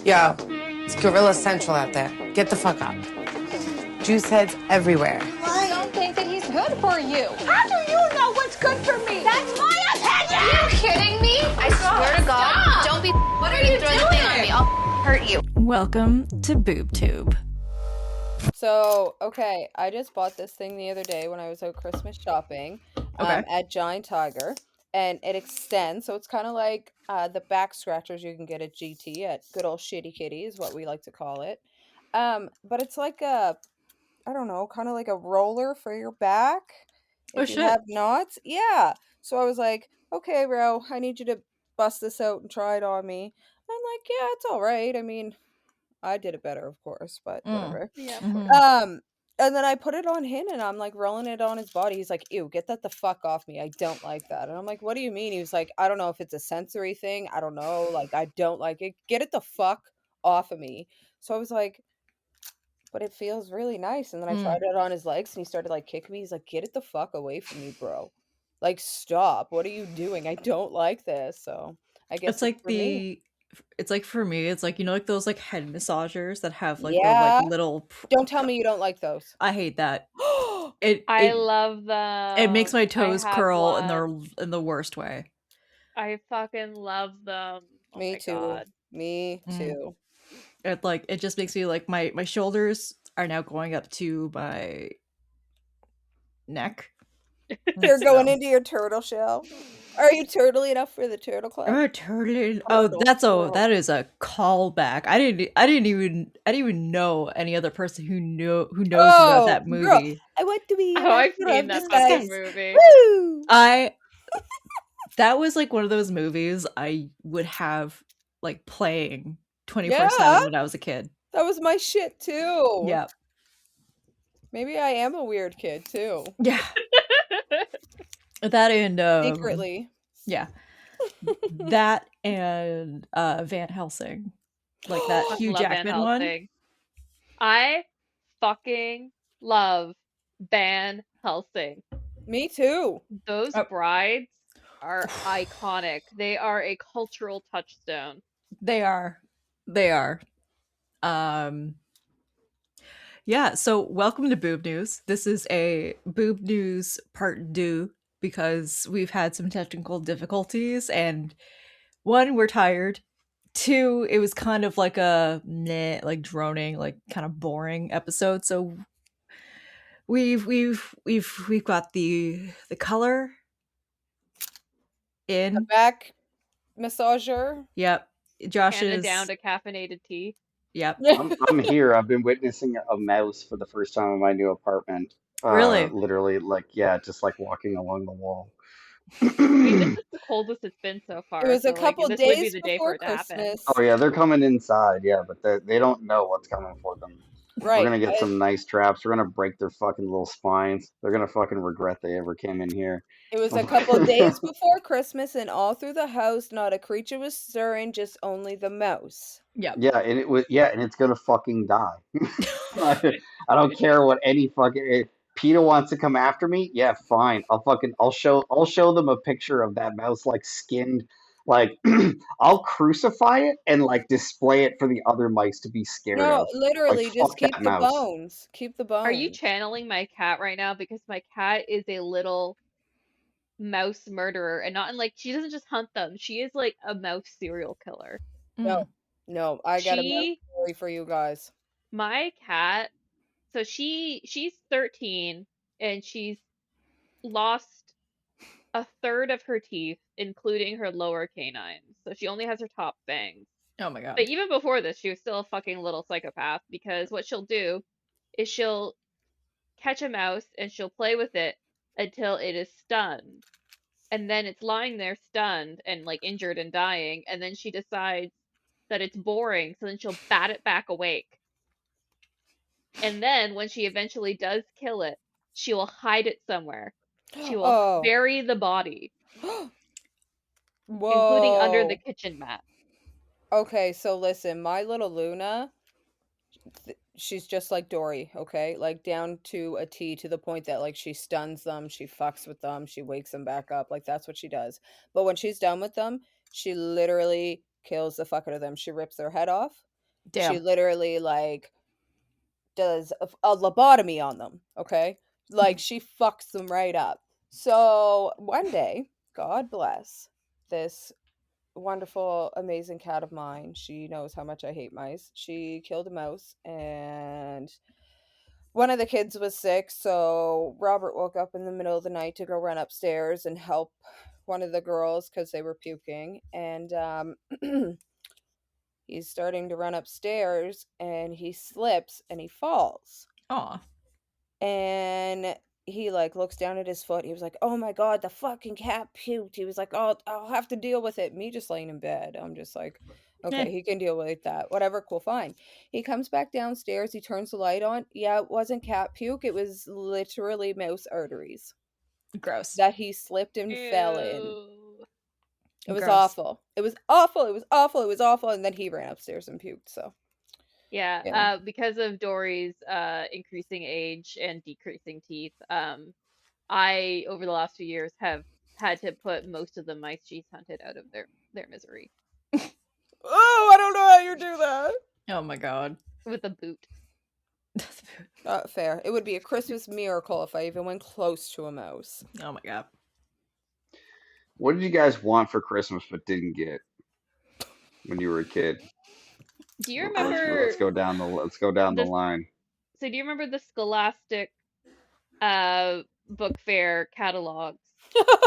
Yo, it's Gorilla Central out there. Get the fuck up. Juice heads everywhere. I don't think that he's good for you. How do you know what's good for me? That's my opinion! Are you kidding me? I swear to God, Stop. don't be What are you throw the thing on me. I'll hurt you. Welcome to BoobTube. So, okay, I just bought this thing the other day when I was out Christmas shopping at Giant Tiger, and it extends, so it's kind of like the back scratchers you can get at GT, at good old Shitty Kitty is what we like to call it. But it's like a, I don't know, kind of like a roller for your back. Oh, If you shit. have knots. Yeah. So I was like, okay, bro, I need you to bust this out and try it on me. I'm like, yeah, it's all right. I mean, I did it better, of course, but whatever. Yeah. And then I put it on him and I'm like rolling it on his body. He's like, ew, get that the fuck off me. I don't like that. And I'm like, what do you mean? He was like, I don't know if it's a sensory thing. I don't know. Like, I don't like it. Get it the fuck off of me. So I was like, but it feels really nice. And then I tried it on his legs and he started like kicking me. He's like, get it the fuck away from me, bro. Like, stop. What are you doing? I don't like this. So I guess It's like for me. it's like for me, it's like, you know, like those like head massagers that have like Yeah. the little Don't tell me you don't like those. I hate that. I love them. It makes my toes I have curl one. in the worst way. I fucking love them. Oh Me my too. God. Me too. It just makes me like my shoulders are now going up to my neck. You're going into your turtle shell. Are you turtly enough for the turtle club? Oh, totally. Oh, Turtle. that is a callback. I didn't even know any other person who knows about that movie. Girl, I want to be. Oh, I've seen that fucking movie. Woo! That was like one of those movies I would have like playing 24/7 Yeah. when I was a kid. That was my shit too. Yeah. Maybe I am a weird kid too. Yeah. That and Secretly. Yeah. That and Van Helsing. Like that Fucking Hugh love Van Jackman one. Helsing. I fucking love Van Helsing. Me too. Those brides are iconic. They are a cultural touchstone. They are. Yeah, so welcome to Boob News. This is a Boob News part 2 because we've had some technical difficulties, and 1, we're tired. 2, it was kind of like a meh, like droning, like kind of boring episode. So we've got the color in The back massager. Yep. Josh Handed is down to caffeinated tea. Yep. I'm here. I've been witnessing a mouse for the first time in my new apartment. Really? Literally, like, yeah, just like walking along the wall. I mean, this is the coldest it's been so far. It was so, a couple this would be days the day for before it to happen. Christmas. Oh yeah, they're coming inside. Yeah, but they don't know what's coming for them. Right. We're gonna get some nice traps. We're gonna break their fucking little spines. They're gonna fucking regret they ever came in here. It was a couple days before Christmas, and all through the house, not a creature was stirring, just only the mouse. Yep. Yeah, and and it's gonna fucking die. I don't care what any fucking PETA wants to come after me. Yeah, fine. I'll show them a picture of that mouse like skinned. Like I'll crucify it and like display it for the other mice to be scared No, of. literally, Like, just fuck keep that the mouse. bones. Keep the bones. Are you channeling my cat right now? Because my cat is a little mouse murderer, and not in like she doesn't just hunt them. She is like a mouse serial killer. No, I got a mouse story for you guys. My cat, so she's 13 and she's lost a third of her teeth, including her lower canines. So she only has her top fangs. Oh my god. But even before this, she was still a fucking little psychopath, because what she'll do is she'll catch a mouse and she'll play with it until it is stunned. And then it's lying there stunned and like injured and dying, and then she decides that it's boring, so then she'll bat it back awake. And then when she eventually does kill it, she will hide it somewhere. She will bury the body. Whoa. Including under the kitchen mat. Okay, so listen, my little Luna, she's just like Dory, okay? Like down to a T, to the point that like she stuns them, she fucks with them, she wakes them back up. Like that's what she does. But when she's done with them, She literally kills the fuck out of them. She rips their head off. She Damn. literally like does a lobotomy on them. Okay, like she fucks them right up. So one day, God bless this wonderful, amazing cat of mine. She knows how much I hate mice. She killed a mouse, and one of the kids was sick. So Robert woke up in the middle of the night to go run upstairs and help one of the girls because they were puking. And he's starting to run upstairs, and he slips and he falls. Aw. And he like looks down at his foot. He was like, "Oh my god, the fucking cat puked." He was like, "Oh, I'll have to deal with it." Me just laying in bed. I'm just like, okay, Eh. he can deal with that. Whatever, cool, fine. He comes back downstairs. He turns the light on. Yeah, it wasn't cat puke. It was literally mouse arteries Gross. that he slipped and fell in. Ew. It was Gross. awful. It was awful. It was awful. It was awful. And then he ran upstairs and puked. So Yeah, yeah. because of Dory's increasing age and decreasing teeth, I over the last few years have had to put most of the mice she's hunted out of their misery Oh, I don't know how you do that. Oh my god. with a boot. Fair. It would be a Christmas miracle if I even went close to a mouse. Oh my god. What did you guys want for Christmas but didn't get when you were a kid? Do you Let's remember go down the this? line. So do you remember the Scholastic book fair catalogs?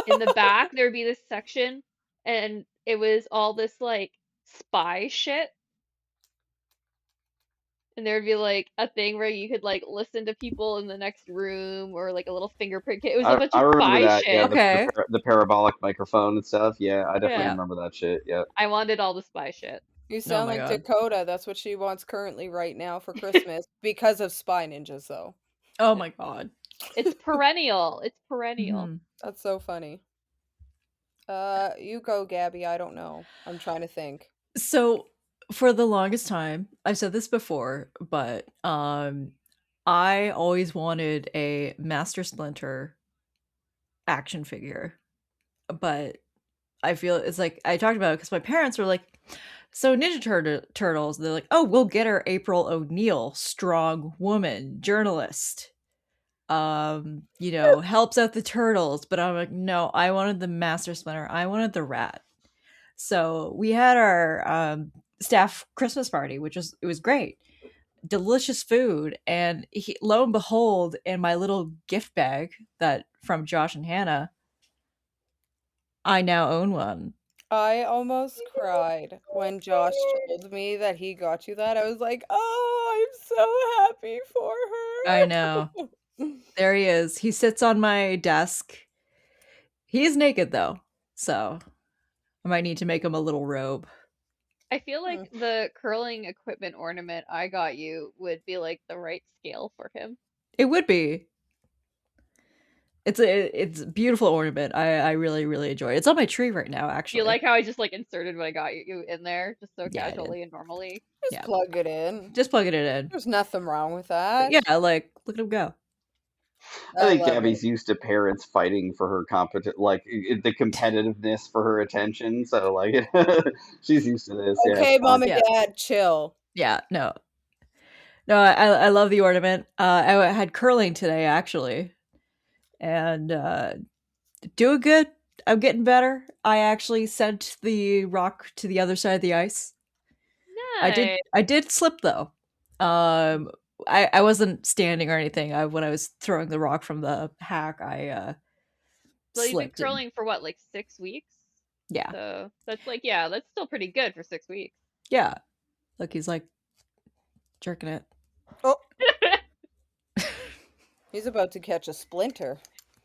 In the back there would be this section, and it was all this like spy shit. And there'd be like a thing where you could like listen to people in the next room, or like a little fingerprint kit. It was a bunch I of remember spy that. Yeah, shit. Okay. the parabolic microphone and stuff. Yeah, I definitely Yeah. remember that shit. Yeah. I wanted all the spy shit. You sound my like God. Dakota. That's what she wants currently right now for Christmas because of spy ninjas, though. Oh my god. It's perennial. It's perennial. Mhm. That's so funny. You go, Gabby. I don't know. I'm trying to think. So for the longest time, I've said this before, but I always wanted a Master Splinter action figure. But I feel it's like I talked about it because my parents were like, so Ninja Turtles, they're like, oh, we'll get her April O'Neil, strong woman, journalist. Helps out the turtles. But I'm like, no, I wanted the Master Splinter. I wanted the rat. So we had our staff Christmas party, it was great. Delicious food. And lo and behold, in my little gift bag that from Josh and Hannah, I now own one. I almost cried when Josh told me that he got you that. I was like, oh, I'm so happy for her. I know. There he is. He sits on my desk. He's naked though, so I might need to make him a little robe. I feel like the curling equipment ornament I got you would be like the right scale for him. It would be. It's a beautiful ornament. I really, really enjoy it. It's on my tree right now, Do actually. you like how I just like inserted what I got you in there, just so Yeah, I did. casually and normally? Just Yeah. plug it in. Just plugging it in. There's nothing wrong with that. Yeah, like look at him go. I think love Gabby's it. used to parents fighting for her the competitiveness for her attention. So like, she's used to this. Yeah, Okay, it's mom fine. and dad, chill. Yeah, no. I love the ornament. I had curling today actually, and doing good. I'm getting better. I actually sent the rock to the other side of the ice. Nice. I did slip though. I wasn't standing or anything. When I was throwing the rock from the hack, I So you've been slipped. curling for what, like 6 weeks? Yeah. So that's like, yeah, that's still pretty good for 6 weeks. Yeah. Look, he's like jerking it. Oh. He's about to catch a splinter.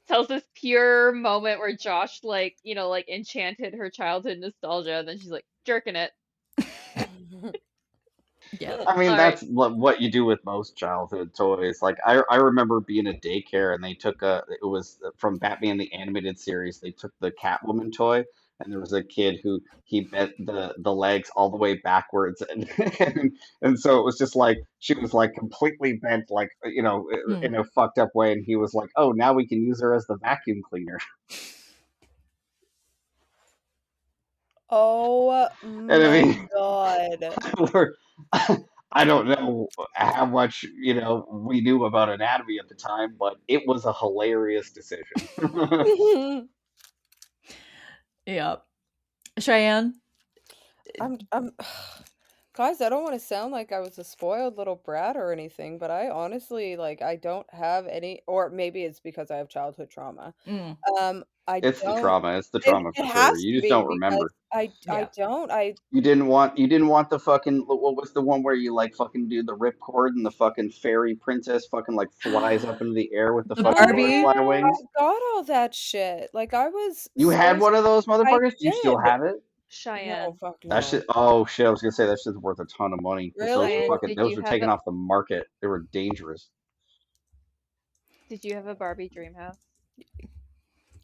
Tells this pure moment where Josh like enchanted her childhood nostalgia, and then she's like jerking it. Yeah. I mean, All that's what you do with most childhood toys. Like I remember being at daycare and they took it was from Batman the animated series. They took the Catwoman toy and there was a kid who he bent the legs all the way backwards and so it was just like she was like completely bent like in a fucked up way and he was like, oh, now we can use her as the vacuum cleaner. Oh And I my mean, god. we're, I don't know how much, we knew about anatomy at the time, but it was a hilarious decision. Yep. Cheyenne? I'm guys, I don't want to sound like I was a spoiled little brat or anything, but I honestly like I don't have any, or maybe it's because I have childhood trauma. Mm, I It's the don't trauma. It's the it, trauma it for sure. has You to just be don't because remember. I yeah. don't I You didn't want the fucking what was the one where you like fucking do the ripcord and the fucking fairy princess fucking like flies up into the air with the The fucking Barbie? butterfly I wings? got all that shit. Like I was You had one of those I motherfuckers? You still did. have it? No, Cheyenne. fuck That no. shit. Oh shit! I was gonna say that shit's worth a ton of money because those were Really? Cheyenne, fucking those were taken off the market. They were dangerous. did you have a Barbie dream house?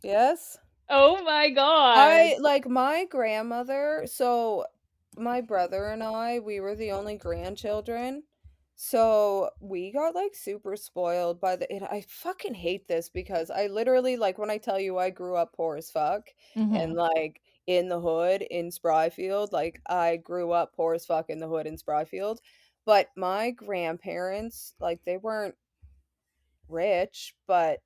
Yes. Oh my god. I like my grandmother, so my brother and I, we were the only grandchildren. So we got like super spoiled by and I fucking hate this because I literally like when I tell you I grew up poor as fuck and Mm-hmm. like in the hood in Spryfield, like I grew up poor as fuck in the hood in Spryfield. But my grandparents, like they weren't rich, but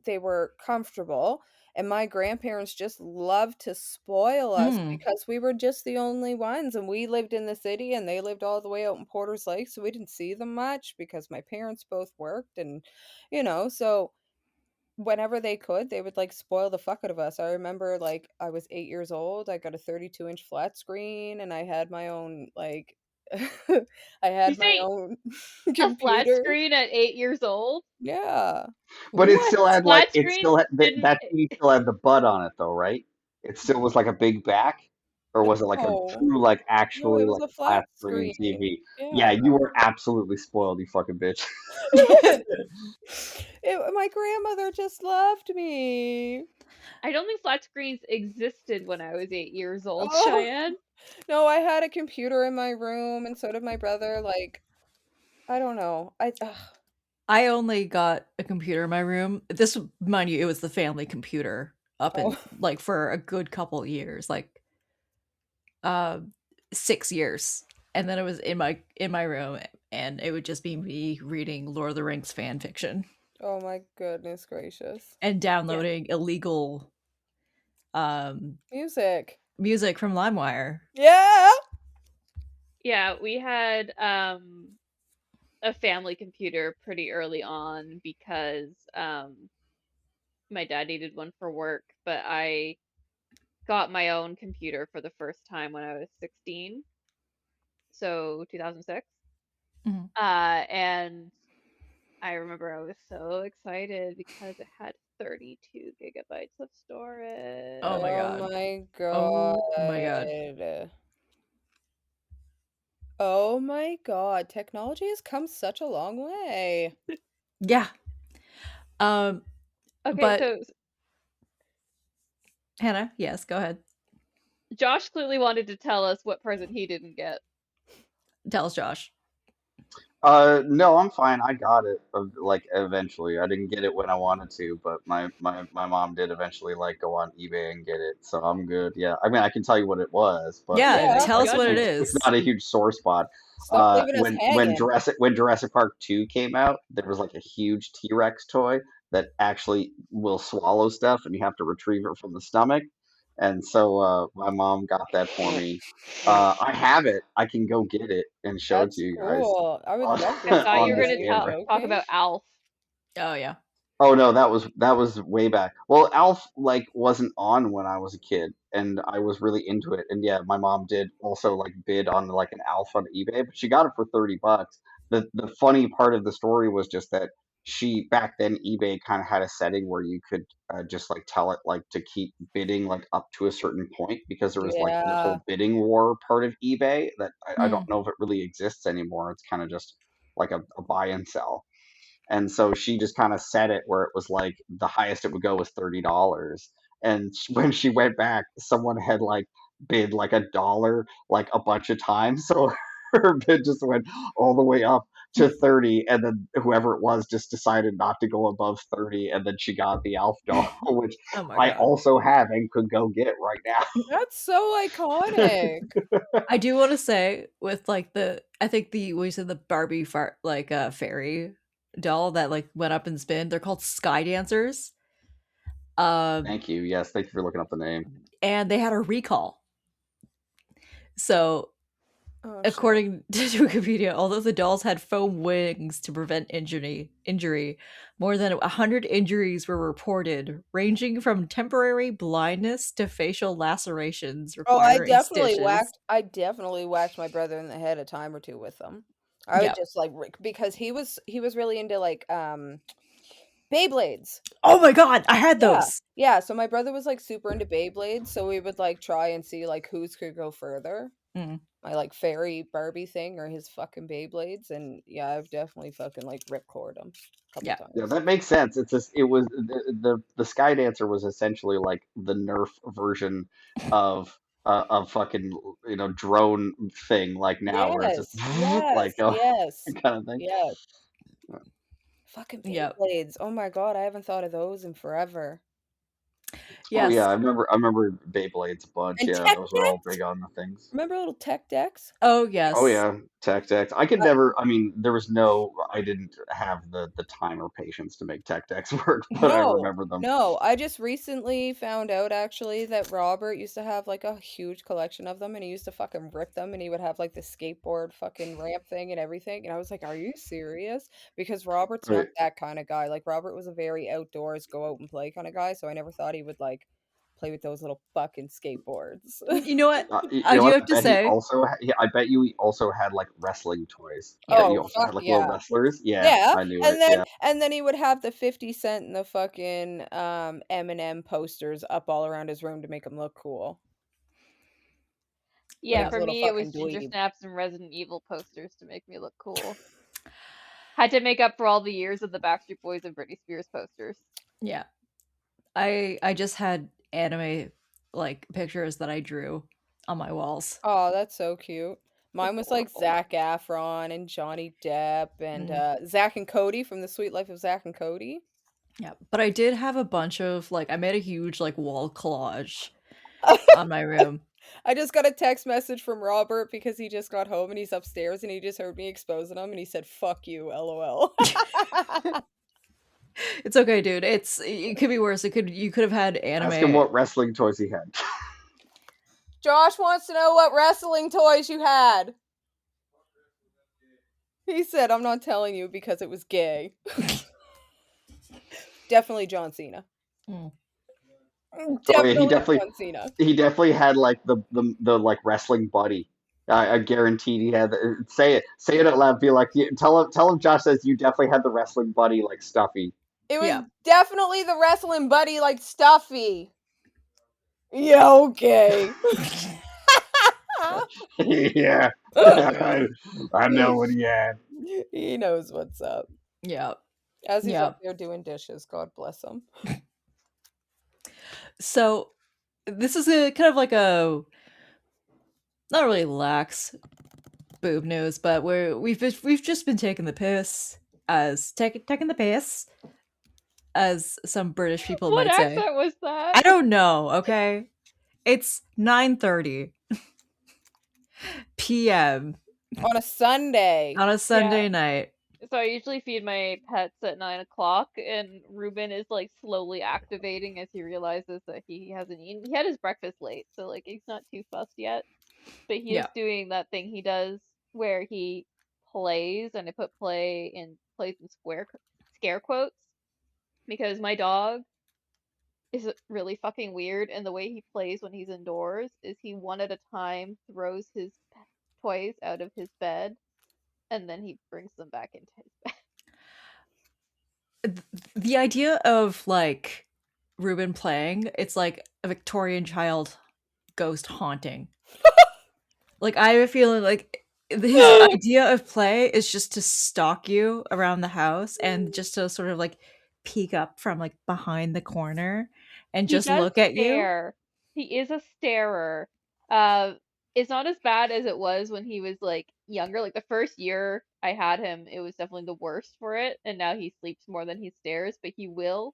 they were comfortable, and my grandparents just loved to spoil us Mm. because we were just the only ones, and we lived in the city and they lived all the way out in Porter's Lake, so we didn't see them much because my parents both worked and so whenever they could, they would like spoil the fuck out of us. I remember like I was 8 years old, I got a 32-inch flat screen and I had my own like I You had my say own a flat computer. screen at 8 years old? Yeah. But it What? still had like Flat it screens still had didn't. that TV still had the butt on it though, right? It still was like a big back, or was it like a No. true like No, actually it was like a flat flat screen screen. TV? Yeah. Yeah, you were absolutely spoiled, you fucking bitch. My grandmother just loved me. I don't think flat screens existed when I was 8 years old, Oh, Cheyenne. no, I had a computer in my room and so did my brother. Like, I don't know. I only got a computer in my room. This, mind you, it was the family computer up in Oh, like for a good couple years, like uh 6 years. And then it was in my room and it would just be me reading Lord of the Rings fan fiction oh my goodness gracious. and Yeah. downloading illegal um Music. music from LimeWire. Yeah. Yeah, we had a family computer pretty early on because my dad needed one for work, but I got my own computer for the first time when I was 16, so 2006. Mhm. And I remember I was so excited because it had 32 gigabytes of Oh my storage. Oh god. my Oh my god. god. Oh my god. Technology has come such a long way. Yeah. Um Okay, but so Hannah, yes, go ahead. Josh clearly wanted to tell us what present he didn't get. Tell us, Josh. No, I'm fine. I got it. Like eventually, I didn't get it when I wanted to, but my mom did eventually like go on eBay and get it, so I'm good. Yeah, I mean, I can tell you what it was, but Yeah, Yeah, it's tell not us a what it huge, goodness. it's is. not a huge sore spot. stop leaving us When hanging. Jurassic Park 2 came out, there was like a huge T-Rex toy that actually will swallow stuff, and you have to retrieve it from the stomach. And so my mom got that for me. I have it. I can go get it and show it to That's you guys cool. I would on, love to I see thought you on were this gonna that. Are you camera. talk joking? about Alf. Oh yeah. Oh no, that was way back. Well, Alf like wasn't on when I was a kid, and I was really into it. And yeah, my mom did also like bid on like an Alf on eBay, but she got it for $30. The funny part of the story was just that she back then eBay kind of had a setting where you could just like tell it like to keep bidding like up to a certain point because there was like the Yeah. whole bidding war part of eBay that I Hmm. don't know if it really exists anymore. It's kind of just like a buy and sell. And so she just kind of set it where it was like the highest it would go was $30. And when she went back, someone had like bid like $1 like a bunch of times. So her bid just went all the way up to 30, and then whoever it was just decided not to go above 30, and then she got the Alf doll, which Oh my I god. also have and could go get right now. That's so iconic. I do want to say with like I think we said the Barbie fairy doll that like went up and spin. They're called sky dancers. Thank you. Yes, thank you for looking up the name. And they had a recall. So Oh, shit. according to Wikipedia, although the dolls had foam wings to prevent injury, more than 100 injuries were reported, ranging from temporary blindness to facial lacerations Oh, I requiring definitely stitches. whacked my brother in the head a time or two with them. I would Yeah. just like because he was really into like Beyblades. Oh my god, I had Yeah. those. Yeah, so my brother was like super into Beyblades, so we would like try and see like whose could go further. Mm. My like fairy Barbie thing or his fucking Beyblades, and yeah, I've definitely fucking like ripcord him a couple Yeah. times. Yeah, that makes sense. It's just, it was the Sky Dancer was essentially like the Nerf version of fucking drone thing like now where it's just Yes, yes, like yes, kind of thing. yes. Fucking Yep. Beyblades. Oh my god, I haven't thought of those in forever. Oh Yes. yeah, I remember Beyblades a bunch. And Yeah, tech those were all decks? big on the things. Remember little tech decks? Oh yes. Oh yeah, tech decks. I could never. I mean, I didn't have the time or patience to make tech decks work, but I remember them. No, I just recently found out actually that Robert used to have like a huge collection of them and he used to fucking rip them and he would have like the skateboard fucking ramp thing and everything. And I was like, are you serious? Because Robert's not Right. that kind of guy. Like Robert was a very outdoors, go out and play kind of guy. So I never thought he would like play with those little fucking skateboards. You know what? You I know do what? have to say, I bet you he also had like wrestling toys. I Yeah. bet you Oh, also had fuck like yeah. little wrestlers. Yeah, Yeah, I knew and it. then Yeah. and then he would have the 50 Cent and the fucking Eminem posters up all around his room to make him look cool. Yeah, Yeah. for Little me it was fucking Ginger dweeb. Snaps and Resident Evil posters to make me look cool. Had to make up for all the years of the Backstreet Boys and Britney Spears posters. Yeah. I just had anime like pictures that I drew on my walls. Oh, that's so cute. Mine was like Adorable. Zac Efron and Johnny Depp and Zack and Cody from The Sweet Life of Zack and Cody. Yeah. But I did have a bunch of like I made a huge like wall collage on my room. I just got a text message from Robert because he just got home and he's upstairs and he just heard me exposing him and he said, "Fuck you, LOL." It's okay, dude. It could be worse. You could have had anime. Ask him what wrestling toys he had. Josh wants to know what wrestling toys you had. He said, "I'm not telling you because it was gay." Definitely John Cena. Mm. Definitely John Cena. He definitely had like the like wrestling buddy. I guaranteed he had. Say it out loud. Be like, tell him. Josh says you definitely had the wrestling buddy like Stuffy. It was Yeah. definitely the wrestling buddy like Stuffy. Yeah, okay. Yeah, I know what he had. He knows what's up. Yeah. As he's Yeah. up there doing dishes, God bless him. So this is a kind of like a not really lax boob news, but we've just been taking the piss taking the piss, as some British people What might say. accent was that? I don't know. Okay, it's 9:30 p.m. On a Sunday. on a Sunday night. So I usually feed my pets at 9 o'clock, and Ruben is like slowly activating as he realizes that he hasn't eaten. He had his breakfast late, so like he's not too fussed yet. But he is doing that thing he does where he plays, and I put plays in scare quotes, because my dog is really fucking weird, and the way he plays when he's indoors is he one at a time throws his toys out of his bed, and then he brings them back into his bed. The idea of like Ruben playing, it's like a Victorian child ghost haunting. Like I have a feeling like his idea of play is just to stalk you around the house and just to sort of like peek up from like behind the corner and just He does look at you. stare. He is a starer. It's not as bad as it was when he was like younger, like the first year I had him, it was definitely the worst for it, and now he sleeps more than he stares, but he will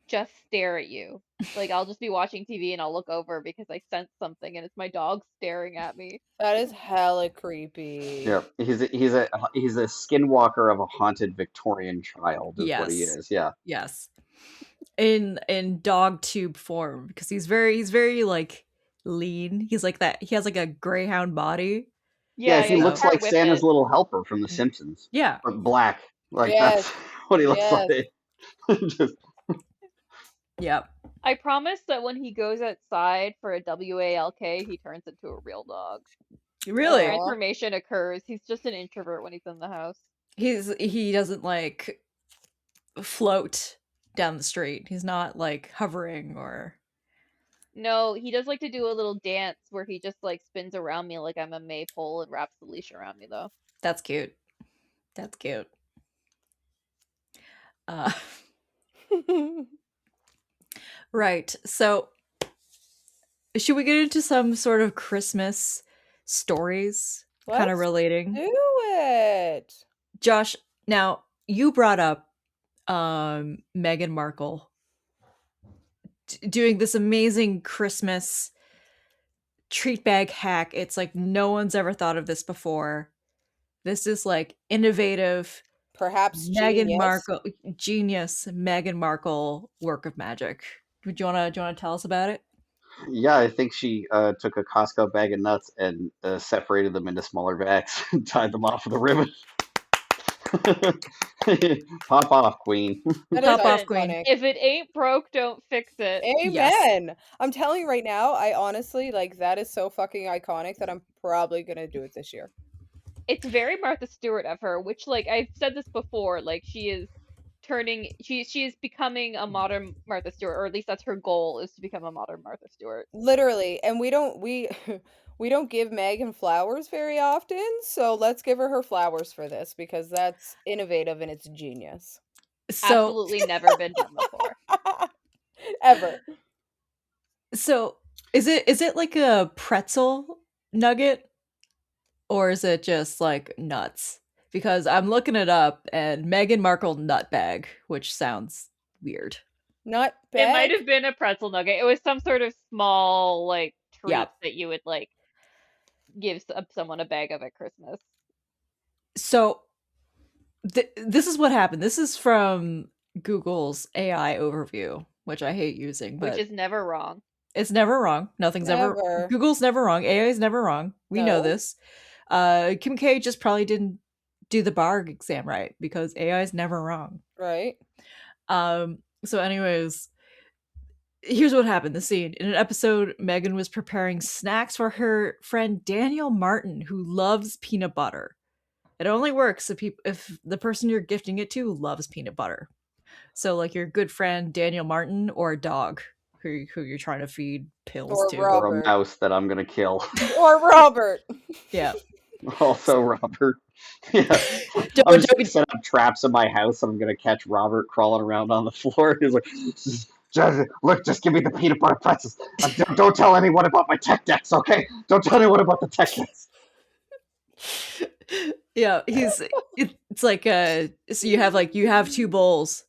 just stare at you. Like I'll just be watching TV and I'll look over because I sense something and it's my dog staring at me. That is hella creepy. Yeah, he's a skinwalker of a haunted Victorian child, is what he Yes. is. Yeah. Yes. In dog tube form, because he's very like lean. He's like that. He has like a greyhound body. Yeah, Yeah, he he's looks part like Santa's whippet. little helper from The Simpsons, Yeah. but black. Like Yes. that's what he looks Yes. like. Just Yep. I promise that when he goes outside for a WALK, he turns into a real dog. Really? Aw. Transformation occurs. He's just an introvert when he's in the house. He doesn't like float down the street. He's not like hovering or No, he does like to do a little dance where he just like spins around me like I'm a maypole and wraps the leash around me though. that's cute. That's cute. Uh right. So should we get into some sort of Christmas stories kind of Let's relating? do it. Josh, now you brought up Meghan Markle doing this amazing Christmas treat bag hack. It's like no one's ever thought of this before. This is like innovative Perhaps Meghan genius. Markle genius Meghan Markle work of magic. Do you wanna tell us about it? yeah, I think she took a Costco bag of nuts and separated them into smaller bags and tied them off with a ribbon. Pop off, queen. That Pop is off, queen. iconic. If it ain't broke, don't fix it. Amen. I'm telling you right now, I honestly like that is so fucking iconic that I'm probably gonna do it this year. It's very Martha Stewart of her, which like I've said this before, like she is becoming a modern Martha Stewart, or at least that's her goal, is to become a modern Martha Stewart. Literally, and we don't we don't give Megan flowers very often, so let's give her flowers for this because that's innovative and it's genius. So Absolutely never been done before. Ever. so is it like a pretzel nugget or is it just like nuts? Because I'm looking it up and Meghan Markle nut bag, which sounds weird. Not It bad. might have been a pretzel nugget. It was some sort of small like treat Yeah. that you would like give someone a bag of at Christmas. So this is what happened. This is from Google's AI overview, which I hate using, but Which is never wrong. it's never wrong. Nothing's ever Never. Google's never wrong. AI is never wrong. We know No. this. Kim K just probably didn't do the bar exam right because AI is never wrong. Right? So anyways, here's what happened. The scene. In an episode, Megan was preparing snacks for her friend Daniel Martin, who loves peanut butter. It only works if the person you're gifting it to loves peanut butter. So like your good friend Daniel Martin or a dog who you're trying to feed pills Or to. Rob. Or a Robert. mouse that I'm gonna kill. Or Robert. Yeah. Also, Robert. Yeah. Don't- I'm just don't gonna set up traps in my house and I'm gonna catch Robert crawling around on the floor. He's like, look, just give me the peanut butter pretzels. Don't tell anyone about my tech decks, okay? Don't tell anyone about the tech decks. Yeah, it's like so you have two bowls.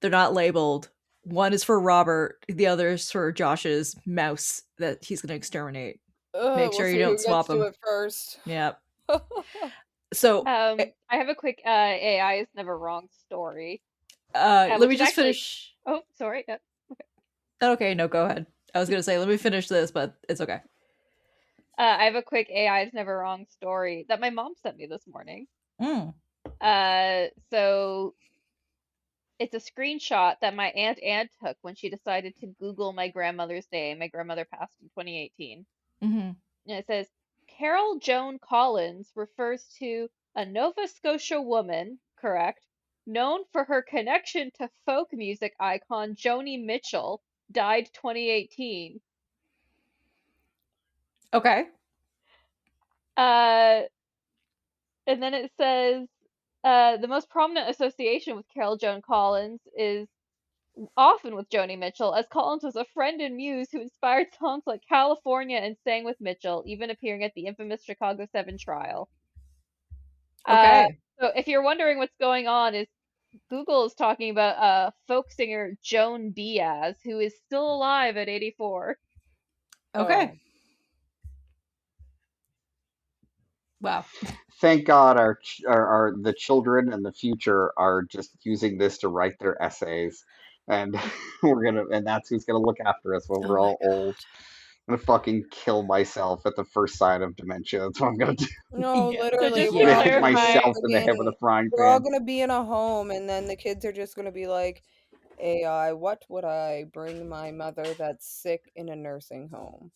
They're not labeled. One is for Robert, the other is for Josh's mouse that he's gonna exterminate. Make sure you don't swap them. them. Do it first. Yeah. So I have a quick AI is never wrong story. let which me is just actually- finish. Oh, sorry. Okay, no, go ahead. I was gonna say let me finish this, but it's okay. I have a quick AI is never wrong story that my mom sent me this morning. Mm. So it's a screenshot that my Aunt Anne took when she decided to Google my grandmother's name. My grandmother passed in 2018. Mm-hmm. And it says, Carol Joan Collins refers to a Nova Scotia woman, correct, known for her connection to folk music icon Joni Mitchell, died 2018. Okay. And then it says, the most prominent association with Carol Joan Collins is often with Joni Mitchell, as Collins was a friend and muse who inspired songs like California and sang with Mitchell, even appearing at the infamous Chicago 7 trial. Okay. So if you're wondering what's going on, is Google is talking about folk singer Joan Diaz, who is still alive at 84. Okay. Oh. Wow. Thank God our the children and the future are just using this to write their essays, and and that's who's gonna look after us when Oh we're my all old. I'm gonna fucking kill myself at the first sign of dementia. That's what I'm gonna do. No, Yeah. So literally, just I'm to we're gonna all hit gonna be clarify, myself in the head with a fucking, frying we're all pan. gonna be in a home, and then the kids are just gonna be like, AI, what would I bring my mother that's sick in a nursing home?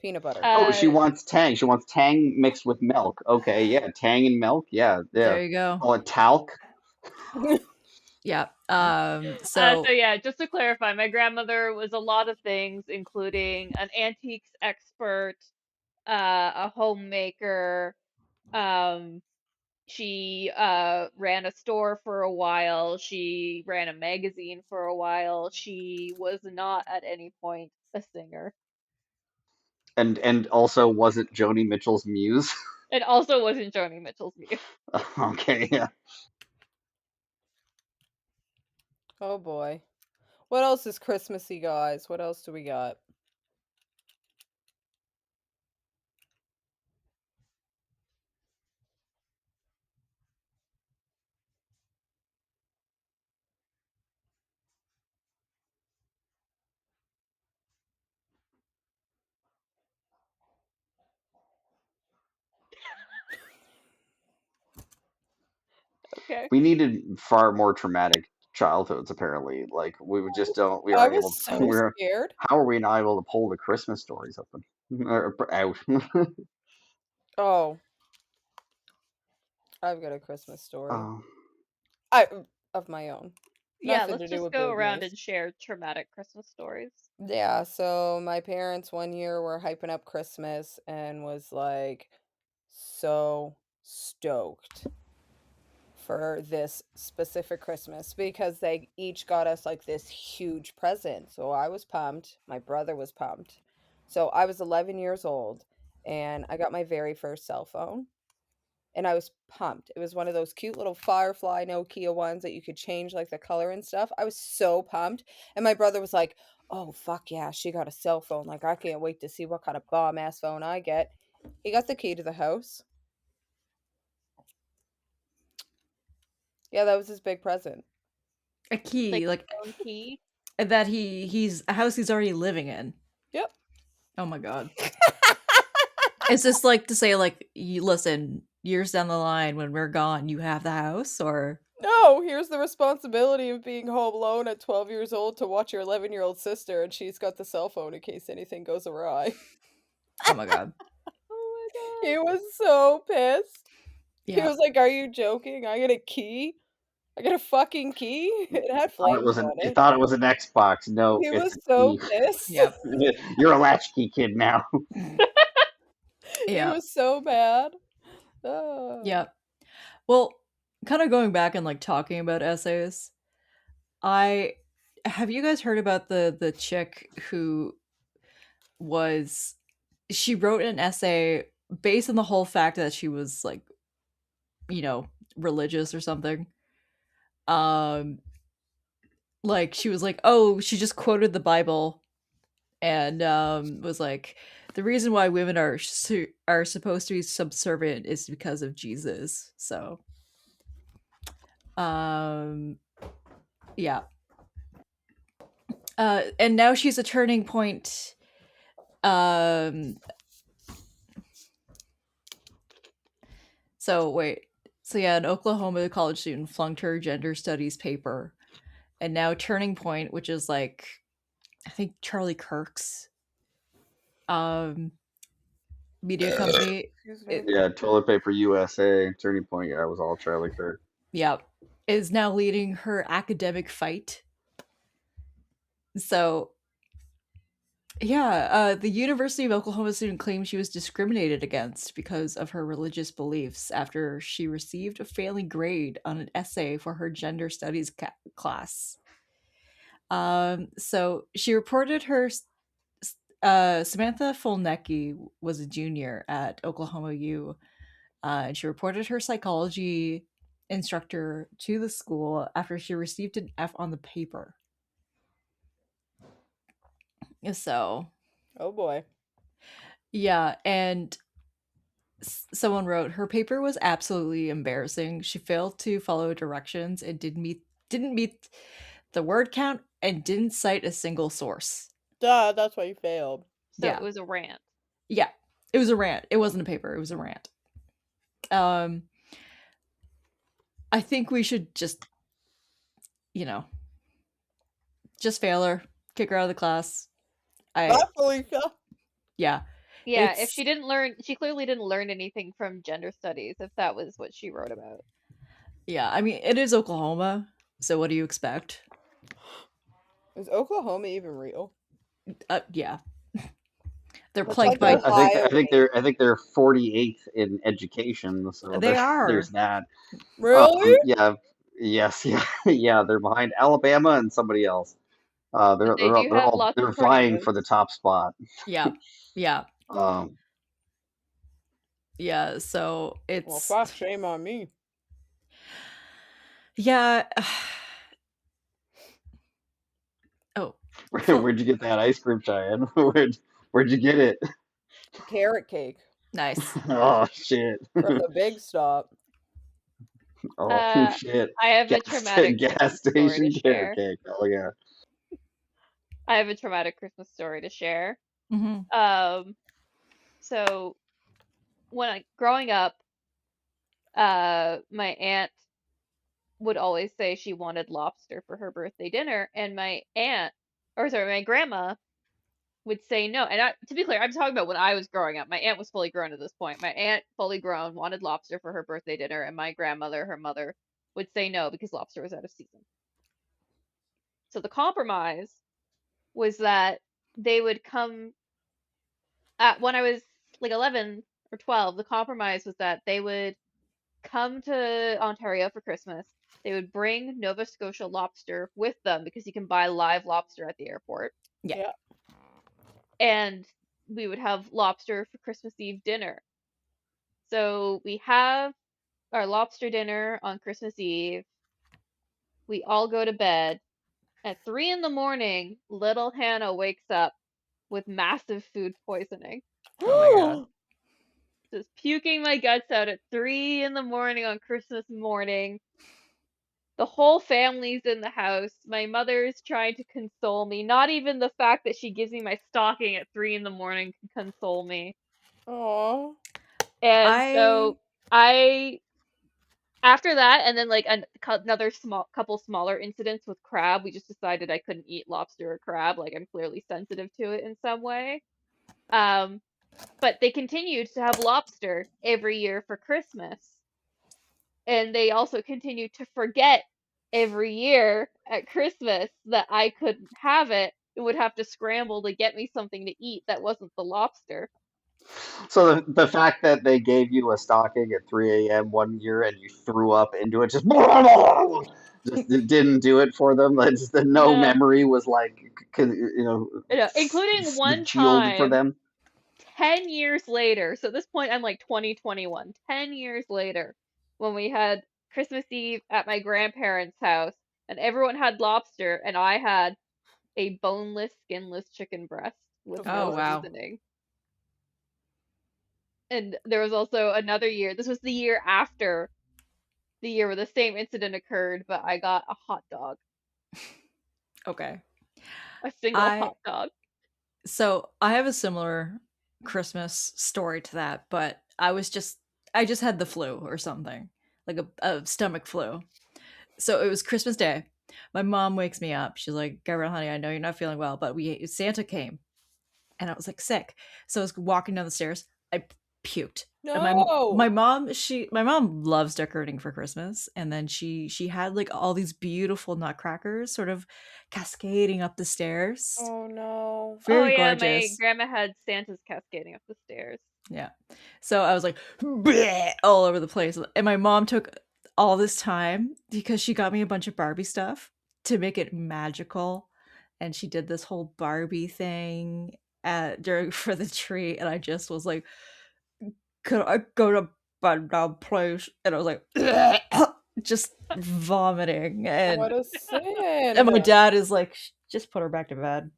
Peanut butter. Oh, she uh, wants Tang. She wants Tang mixed with milk. Okay, yeah, Tang and milk. Yeah, yeah. There you go. Oh, and talc. Yeah. so So yeah, just to clarify, my grandmother was a lot of things, including an antiques expert, a homemaker. Um, she ran a store for a while. She ran a magazine for a while. She was not at any point a singer, And also wasn't Joni Mitchell's muse. and also wasn't Joni Mitchell's muse. Okay, yeah. Oh boy. What else is Christmassy, guys? What else do we got? Okay. We needed far more traumatic childhoods, apparently. Like we would just don't we I aren't was able so we were scared. how are we not able to pull the Christmas stories open or out? Oh, I've got a Christmas story. Oh, I of my own. Yeah, Nothing let's to do just with go boob around news. and share traumatic Christmas stories. Yeah, so my parents one year were hyping up Christmas and was like so stoked for this specific Christmas because they each got us like this huge present. So I was pumped, my brother was pumped. So I was 11 years old and I got my very first cell phone and I was pumped. It was one of those cute little Firefly Nokia ones that you could change like the color and stuff. I was so pumped. And my brother was like, "Oh fuck yeah, she got a cell phone. Like I can't wait to see what kind of bomb ass phone I get." He got the key to the house. Yeah, that was his big present. a key, Like like his own key. that he's a house he's already living in. Yep. Oh my god. Is this like to say like you listen, years down the line when we're gone, you have the house or No, here's the responsibility of being home alone at 12 years old to watch your 11-year-old sister, and she's got the cell phone in case anything goes awry. oh my god. Oh He was so pissed. He Yeah. was like, "Are you joking? I get a key? I get a fucking key?" It had thought it flames was on you it. thought it was an Xbox. No, He it's was a so key. pissed. Yep. You're a latchkey kid now. He Yeah. was so bad. Ah. Yep. Well, kind of going back and like talking about essays, I have you guys heard about the chick who was she wrote an essay based on the whole fact that she was like, you know, religious or something. Um like she was like, "Oh, she just quoted the Bible and was like the reason why women are supposed to be subservient is because of Jesus." So, um yeah. And now she's a turning point. Um, so wait. So yeah, an Oklahoma college student flunked her gender studies paper, and now Turning Point, which is like, I think Charlie Kirk's media company. Excuse me. Yeah, Toilet Paper USA, Turning Point. Yeah, it was all Charlie Kirk. Yeah, is now leading her academic fight. So yeah, the University of Oklahoma student claims she was discriminated against because of her religious beliefs after she received a failing grade on an essay for her gender studies class. So she reported Samantha Fulnecki was a junior at Oklahoma U, And she reported her psychology instructor to the school after she received an F on the paper. So, Oh boy. yeah, and someone wrote her paper was absolutely embarrassing. She failed to follow directions and didn't meet the word count and didn't cite a single source. Duh, that's why you failed. So Yeah. it was a rant. Yeah, it was a rant. It wasn't a paper. It was a rant. I think we should just, just fail her, kick her out of the class. Bye, Felicia. Yeah. Yeah, It's- if she didn't learn, she clearly didn't learn anything from gender studies if that was what she wrote about. Yeah, I mean, it is Oklahoma, so what do you expect? Is Oklahoma even real? Yeah. They're It's plagued like by. Ohio. I think they're 48th in education. So They are. there's that. Really? Yeah. Yes. Yeah. Yeah. They're behind Alabama and somebody else. But they do have lots They're of vying tornadoes. for the top spot. Yeah. Yeah. Um, Yeah. So Well, it's. fuck, shame on me. Yeah. Oh. where'd you get that ice cream, Cheyenne? Where'd you get it? Carrot cake Nice. Oh shit! from the Big Stop. Oh shit! I have a traumatic gas Christmas story to station share. carrot cake. Oh yeah. I have a traumatic Christmas story to share. Mm-hmm. So when growing up, my aunt would always say she wanted lobster for her birthday dinner, and my grandma would say no. And to be clear, I'm talking about when I was growing up. My aunt was fully grown at this point. My aunt, fully grown, wanted lobster for her birthday dinner, and my grandmother, her mother, would say no because lobster was out of season. So the compromise was that they would come when I was like 11 or 12. The compromise was that they would come to Ontario for Christmas. They would bring Nova Scotia lobster with them because you can buy live lobster at the airport. Yeah. And we would have lobster for Christmas Eve dinner. So we have our lobster dinner on Christmas Eve. We all go to bed. At 3 in the morning, little Hannah wakes up with massive food poisoning. Oh my god. Just puking my guts out at 3 in the morning on Christmas morning. The whole family's in the house. My mother's trying to console me. Not even the fact that she gives me my stocking at 3 in the morning can console me. Aww. And so after that, and then like another couple smaller incidents with crab, we just decided I couldn't eat lobster or crab. Like I'm clearly sensitive to it in some way. But they continued to have lobster every year for Christmas. And they also continued to forget every year at Christmas that I couldn't have it and would have to scramble to get me something to eat that wasn't the lobster. So the fact that they gave you a stocking at 3 a.m. one year and you threw up into it just didn't do it for them. Like, just no memory was like, including one sealed for time, them. 10 years later. So at this point, I'm like 2021. 10 years later, when we had Christmas Eve at my grandparents' house, and everyone had lobster, and I had a boneless, skinless chicken breast with no wow. seasoning. And there was also another year. This was the year after the year where the same incident occurred, but I got a hot dog. Okay. A single hot dog. So I have a similar Christmas story to that, but I just had the flu or something, like a stomach flu. So it was Christmas Day. My mom wakes me up. She's like, "Gabrielle, honey, I know you're not feeling well, but Santa came," and I was like sick. So I was walking down the stairs. I puked. No. And my mom loves decorating for Christmas, and then she had like all these beautiful nutcrackers sort of cascading up the stairs. Oh no. Very yeah, gorgeous. my grandma had Santa's cascading up the stairs. Yeah. So I was like bleh, all over the place. And my mom took all this time because she got me a bunch of Barbie stuff to make it magical. And she did this whole Barbie thing for the tree. And I just was like, could I go to button down, please. And I was like, just vomiting. What And, a sin. and my dad is like, just put her back to bed.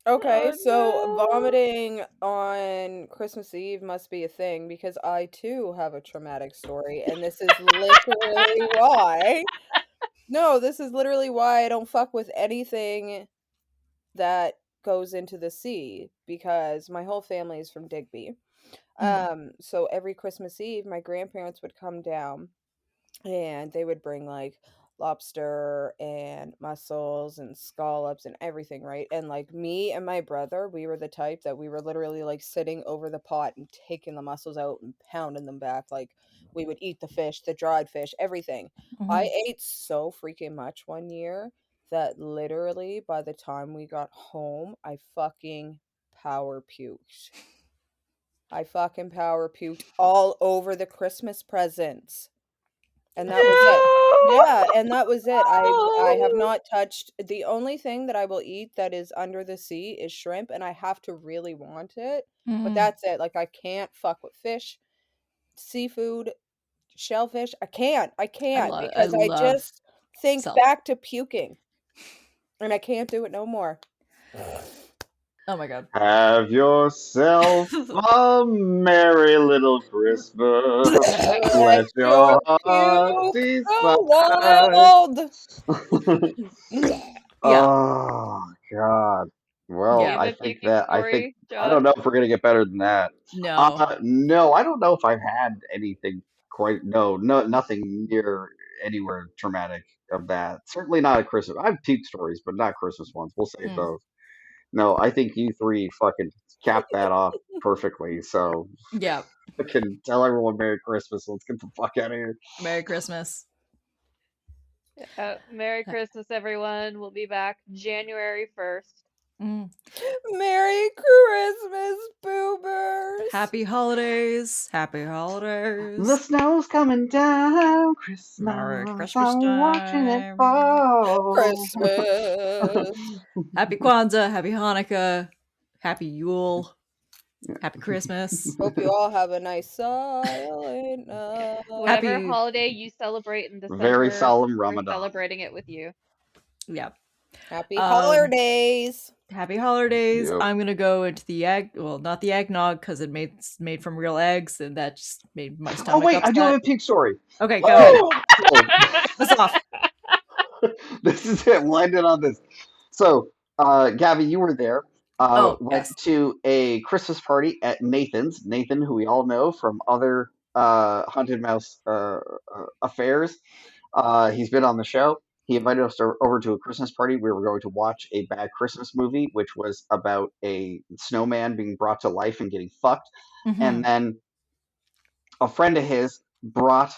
Okay, Oh, so no. vomiting on Christmas Eve must be a thing because I too have a traumatic story, and this is literally why. No, this is literally why I don't fuck with anything that goes into the sea because my whole family is from Digby. So every Christmas Eve, my grandparents would come down and they would bring like lobster and mussels and scallops and everything, right? And like me and my brother, we were the type that we were literally like sitting over the pot and taking the mussels out and pounding them back. Like we would eat the fish, the dried fish, everything. I ate so freaking much one year that literally by the time we got home, I fucking power puked. I fucking power puked all over the Christmas presents. And that was it. Yeah, and that was it. I have not touched the only thing that I will eat that is under the sea is shrimp, and I have to really want it. But that's it. Like I can't fuck with fish, seafood, shellfish. I can't because I love just think salt. back to puking. And I can't do it no more. Oh my god. Have yourself a merry little Christmas. Let your heart Puke decide. wild. Yeah. Oh God. Well, Yeah. You have a puking story, I don't John? know if we're gonna get better than that. No. No, I don't know if I've had anything quite. No, nothing near anywhere traumatic of that. Certainly not at Christmas. I have puke stories, but not Christmas ones. We'll save those. No, I think you three fucking capped that off perfectly. So Yeah. I can tell everyone Merry Christmas. Let's get the fuck out of here. Merry Christmas. Merry Christmas, everyone. We'll be back January 1st. Merry Christmas, boobers. Happy holidays. Happy holidays. The snow's coming down. Christmas. Merry Christmas I'm watching it time. fall. Christmas. Happy Kwanzaa. Happy Hanukkah. Happy Yule. Happy Christmas. Hope you all have a nice silent night. Whatever Happy- holiday you celebrate in December, Very solemn we're Ramadan. celebrating it with you. Yeah. Happy holidays. Happy holidays. Yep. I'm gonna go into the egg. Well, not the eggnog because it's made from real eggs, and that just made my stomach. Oh wait, upset. I do have a puke story. Okay, go ahead. What's off? This is it. We'll end it on this. So, Gabby, you were there. Went yes. to a Christmas party at Nathan's. Nathan, who we all know from other Haunted Mouse affairs. He's been on the show. He invited us over to a Christmas party. We were going to watch a bad Christmas movie, which was about a snowman being brought to life and getting fucked. And then a friend of his brought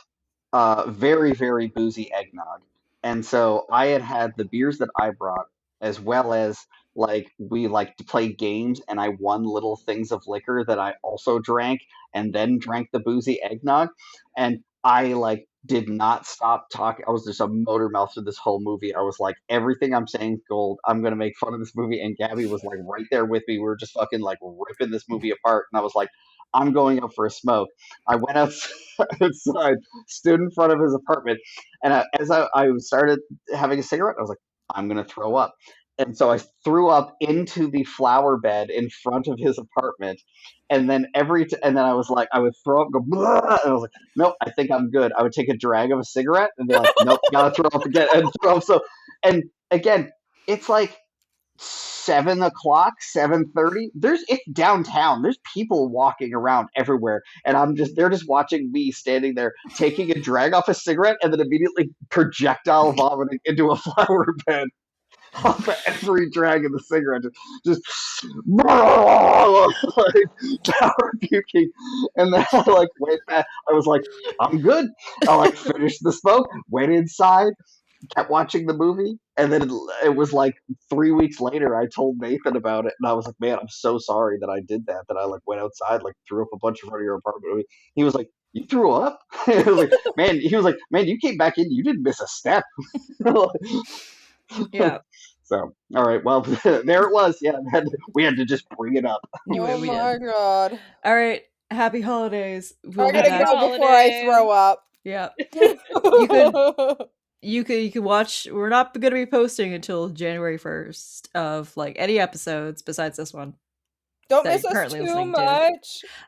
very, very boozy eggnog. And so I had the beers that I brought, as well as like we like to play games, and I won little things of liquor that I also drank, and then drank the boozy eggnog. And I like did not stop talking. I was just a motor mouth through this whole movie. I was like, everything I'm saying is gold. I'm gonna make fun of this movie. And Gabby was like right there with me. We were just fucking like ripping this movie apart. And I was like, I'm going out for a smoke. I went outside, stood in front of his apartment, and as I started having a cigarette, I was like, I'm gonna throw up. And so I threw up into the flower bed in front of his apartment, and then and then I was like, I would throw up, go, blah, and I was like, nope, I think I'm good. I would take a drag of a cigarette and be like, nope, gotta throw up again, and throw up. So, and again, it's like 7 o'clock, 7:30. It's downtown. There's people walking around everywhere, and they're just watching me standing there taking a drag off a cigarette and then immediately projectile vomiting into a flower bed off of every drag of the cigarette, just like power puking. And then I like went back. I was like, I'm good. I like finished the smoke, went inside, kept watching the movie, and then it was like 3 weeks later I told Nathan about it, and I was like, man, I'm so sorry that I did that I like went outside, like threw up a bunch in front of your apartment. He was like, you threw up? He was like, man, you came back in, you didn't miss a step. Yeah. So, all right, well, there it was. Yeah, we had to just bring it up. Oh my god. All right. happy holidays. I'm We'll be gonna back. go before I throw up. Yeah. could. You can watch. We're not going to be posting until January 1st of like any episodes besides this one. Don't that miss you're us currently too listening to.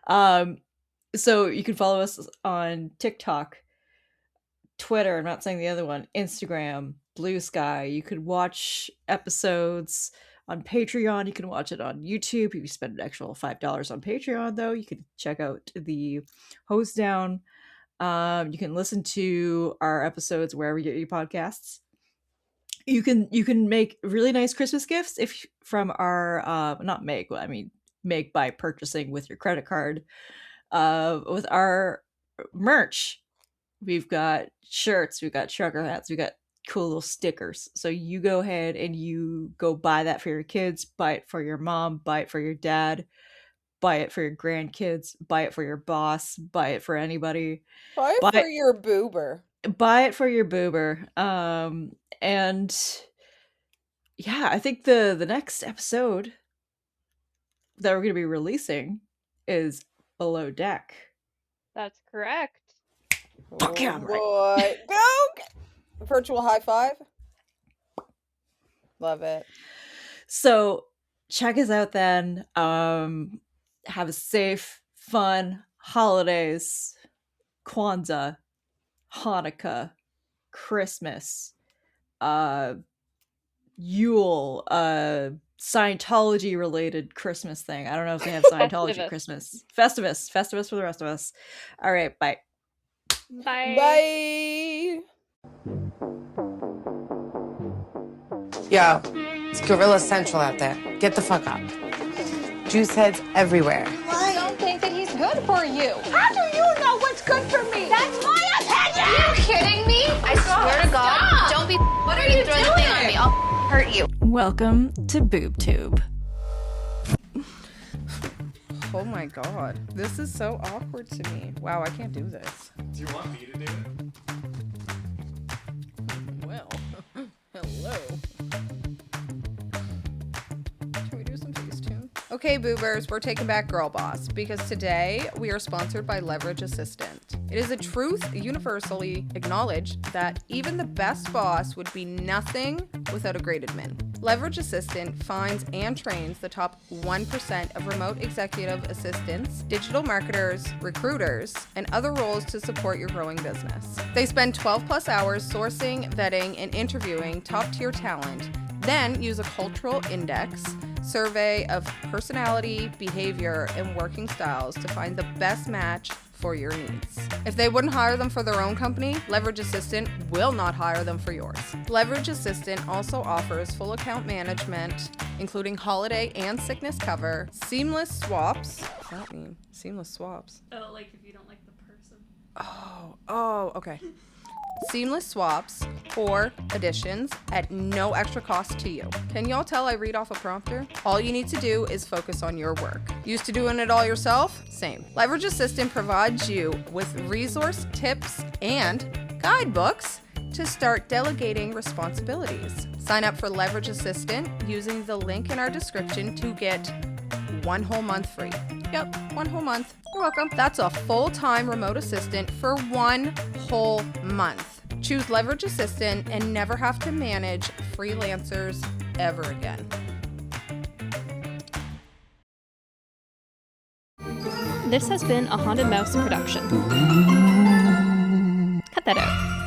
much. So you can follow us on TikTok, Twitter, I'm not saying the other one, Instagram, Blue Sky. You could watch episodes on Patreon. You can watch it on YouTube. If you spend an actual $5 on Patreon, though, you can check out the Hose Down. You can listen to our episodes wherever you get your podcasts. You can make really nice Christmas gifts if from our not make, well, I mean make by purchasing with your credit card. With our merch, we've got shirts, we've got trucker hats, we've got cool little stickers. So you go ahead and you go buy that for your kids, buy it for your mom, buy it for your dad, buy it for your grandkids, buy it for your boss, buy it for anybody. Buy it for your boober. Buy it for your boober. And yeah, I think the next episode that we're going to be releasing is Below Deck. That's correct. Fuck yeah, I'm right. Boy. Go! Virtual high five. Love it. So check us out then. Have a safe, fun holidays, Kwanzaa, Hanukkah, Christmas, Yule, Scientology related Christmas thing. I don't know if they have Scientology Festivus. Christmas. Festivus for the rest of us. All right, bye. Bye. Bye. Yo, it's Gorilla Central out there. Get the fuck up. Juice heads everywhere. I don't think that he's good for you. How do you know what's good for me? That's my opinion! Are you kidding me? I swear to God, Stop! don't be. What are you throwing the thing on me. I'll hurt you. Welcome to BoobTube. Oh my god. This is so awkward to me. Wow, I can't do this. Do you want me to do it? Well, hello. Can we do some Facetune? Okay, boobers, we're taking back Girl Boss because today we are sponsored by Leverage Assistant. It is a truth universally acknowledged that even the best boss would be nothing without a great admin. Leverage Assistant finds and trains the top 1% of remote executive assistants, digital marketers, recruiters, and other roles to support your growing business. They spend 12 plus hours sourcing, vetting, and interviewing top-tier talent, then use a cultural index survey of personality, behavior, and working styles to find the best match for your needs. If they wouldn't hire them for their own company, Leverage Assistant will not hire them for yours. Leverage Assistant also offers full account management, including holiday and sickness cover, seamless swaps. What does that mean? Seamless swaps. Oh, like if you don't like the person. Oh, okay. Seamless swaps or additions at no extra cost to you. Can y'all tell I read off a prompter? All you need to do is focus on your work. Used to doing it all yourself? Same. Leverage Assistant provides you with resource tips and guidebooks to start delegating responsibilities. Sign up for Leverage Assistant using the link in our description to get 1 whole month free. Yep, 1 whole month. You're welcome. That's a full-time remote assistant for 1 whole month. Choose Leverage Assistant and never have to manage freelancers ever again. This has been a Haunted Mouse production. Cut that out.